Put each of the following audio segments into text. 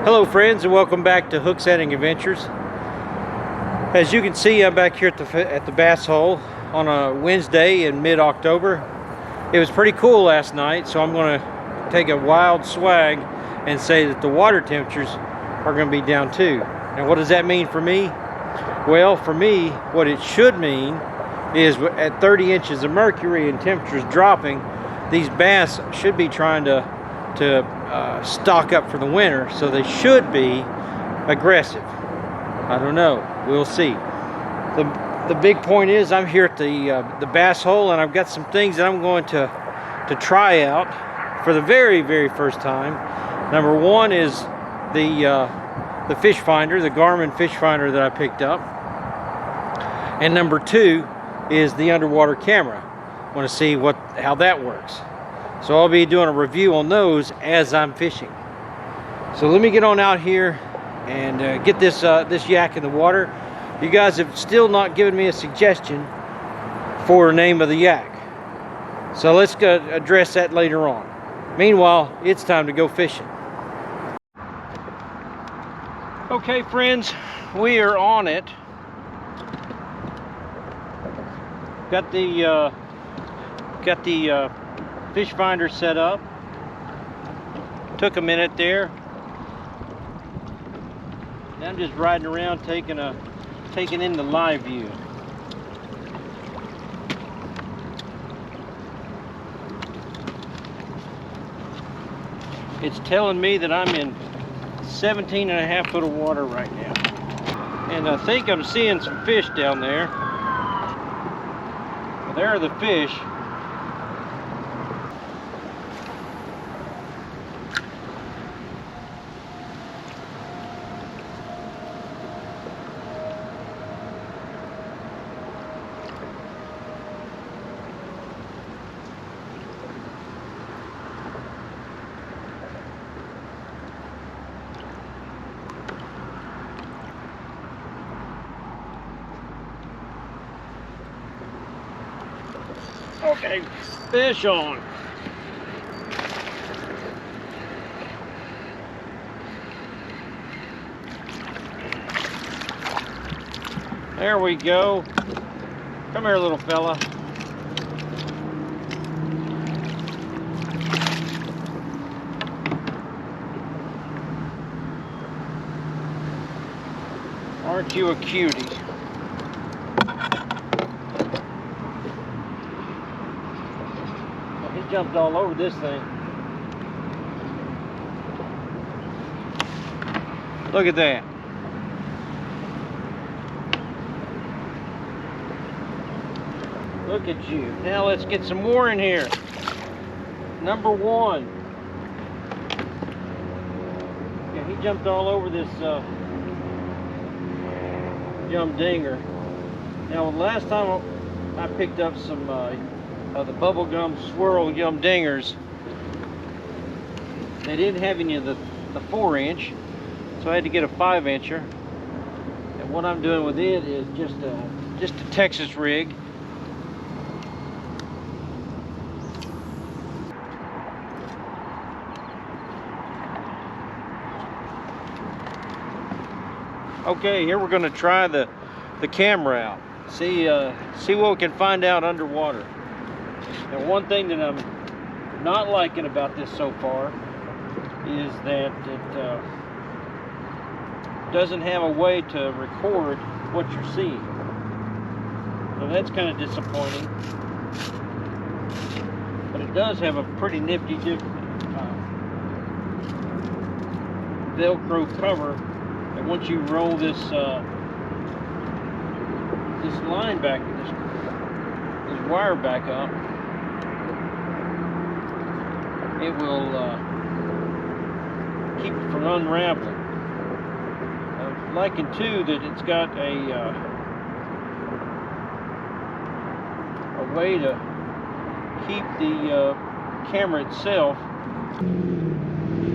Hello friends, and welcome back to Hook Setting Adventures. As you can see, I'm back here at the bass hole on a Wednesday in mid-October. It was pretty cool last night, so I'm going to take a wild swag and say that the water temperatures are going to be down too. Now what does that mean for me? Well, for me, what it should mean is at 30 inches of mercury and temperatures dropping, these bass should be trying to stock up for the winter, so they should be aggressive. I don't know, we'll see. The big point is I'm here at the bass hole, and I've got some things that I'm going to try out for the very first time. Number one is the fish finder, the Garmin fish finder that I picked up, and number two is the underwater camera. I want to see how that works. So I'll be doing a review on those as I'm fishing. So let me get on out here and get this yak in the water. You guys have still not given me a suggestion for the name of the yak, so let's go address that later on. Meanwhile, it's time to go fishing. Okay friends, we are on it. Got the fish finder set up. Took a minute there. Now I'm just riding around taking in the live view. It's telling me that I'm in 17.5 foot of water right now. And I think I'm seeing some fish down there. There are the fish. Okay, fish on. There we go. Come here, little fella. Aren't you a cutie? Jumped all over this thing. Look at that. Look at you. Now let's get some more in here. Number one. Yeah, he jumped all over this Yum Dinger. Now last time I picked up some the bubblegum swirl Yum Dingers, they didn't have any of the 4-inch, so I had to get a 5-incher. And what I'm doing with it is just a Texas rig. Okay, here we're going to try the camera out. See what we can find out underwater. And one thing that I'm not liking about this so far is that it doesn't have a way to record what you're seeing. So that's kind of disappointing. But it does have a pretty nifty Velcro cover. And once you roll this line back, this wire back up, it will keep it from unraveling. I'm liking too that it's got a way to keep the camera itself.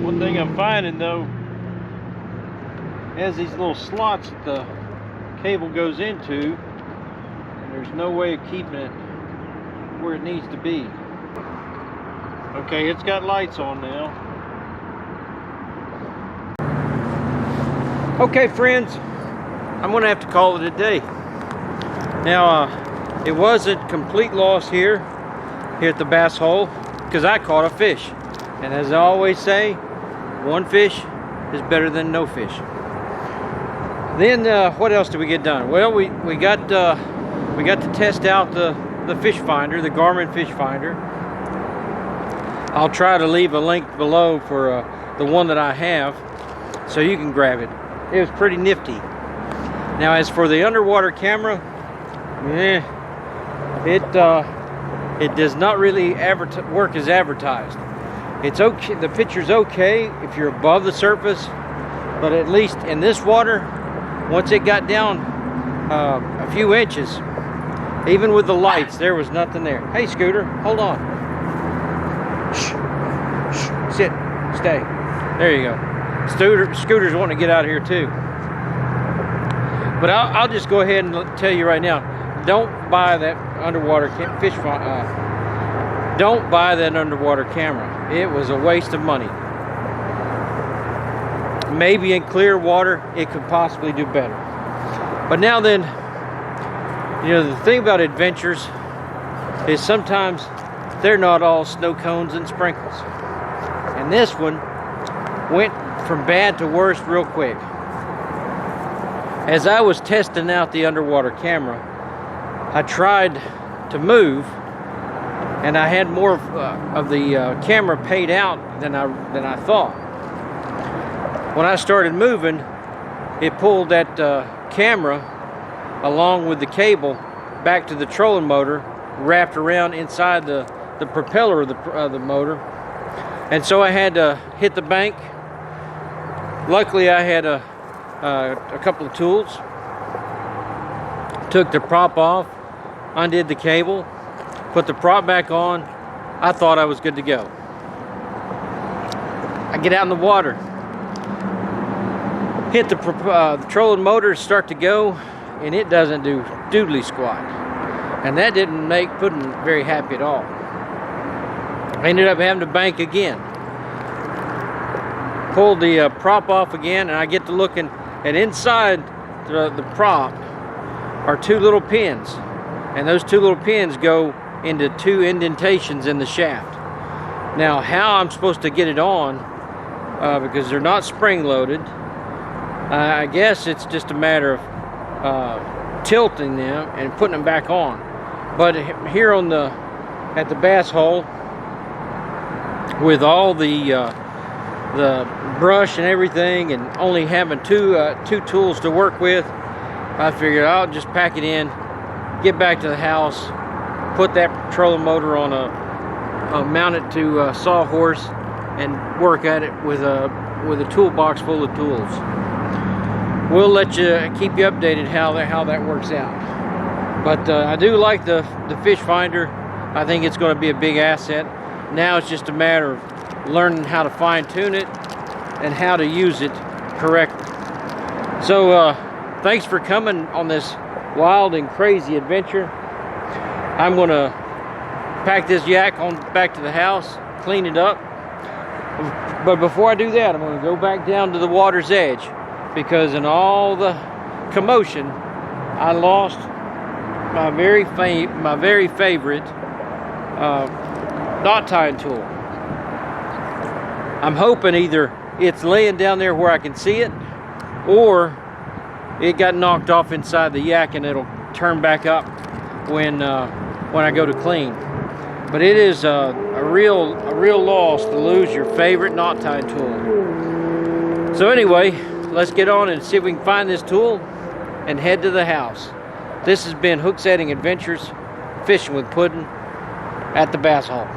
One thing I'm finding though, has these little slots that the cable goes into, and there's no way of keeping it where it needs to be. Okay, it's got lights on now. Okay, friends, I'm gonna have to call it a day. Now, it wasn't complete loss here at the Bass Hole, because I caught a fish. And as I always say, one fish is better than no fish. Then what else did we get done? Well, we got to test out the fish finder, the Garmin fish finder. I'll try to leave a link below for the one that I have, so you can grab it. It was pretty nifty. Now, as for the underwater camera, it does not really work as advertised. It's okay, the picture's okay if you're above the surface, but at least in this water, once it got down a few inches, even with the lights, there was nothing there. Hey, Scooter, hold on. Shh, shh, sit, stay. There you go. Scooter's wanting to get out of here too. But I'll just go ahead and tell you right now, don't buy that underwater fish. Don't buy that underwater camera. It was a waste of money. Maybe in clear water, it could possibly do better. But now then, you know, the thing about adventures is sometimes they're not all snow cones and sprinkles. And this one went from bad to worse real quick. As I was testing out the underwater camera, I tried to move, and I had more of the camera paid out than I thought. When I started moving, it pulled that camera along with the cable back to the trolling motor, wrapped around inside the propeller of the motor, and so I had to hit the bank. Luckily, I had a couple of tools. Took the prop off, undid the cable, put the prop back on. I thought I was good to go. I get out in the water, hit the trolling motor, start to go, and it doesn't do doodly squat. And that didn't make Puddin' very happy at all. I ended up having to bank again. Pulled the prop off again, and I get to looking, and inside the prop are two little pins. And those two little pins go into two indentations in the shaft. Now, how I'm supposed to get it on, because they're not spring loaded, I guess it's just a matter of tilting them and putting them back on. But here at the Bass Hole, with all the brush and everything, and only having two tools to work with, I figured I'll just pack it in, get back to the house, put that trolling motor on mount it to a sawhorse, and work at it with a toolbox full of tools. We'll let you keep you updated how that works out. But I do like the fish finder. I think it's going to be a big asset. Now it's just a matter of learning how to fine-tune it and how to use it correctly. So thanks for coming on this wild and crazy adventure. I'm going to pack this yak on back to the house, clean it up. But before I do that, I'm going to go back down to the water's edge, because in all the commotion, I lost my very favorite knot tying tool. I'm hoping either it's laying down there where I can see it, or it got knocked off inside the yak and it'll turn back up when I go to clean. But it is a real loss to lose your favorite knot tying tool. So anyway, let's get on and see if we can find this tool and head to the house. This has been Hook Setting Adventures, fishing with Puddin' at the Bass Hole.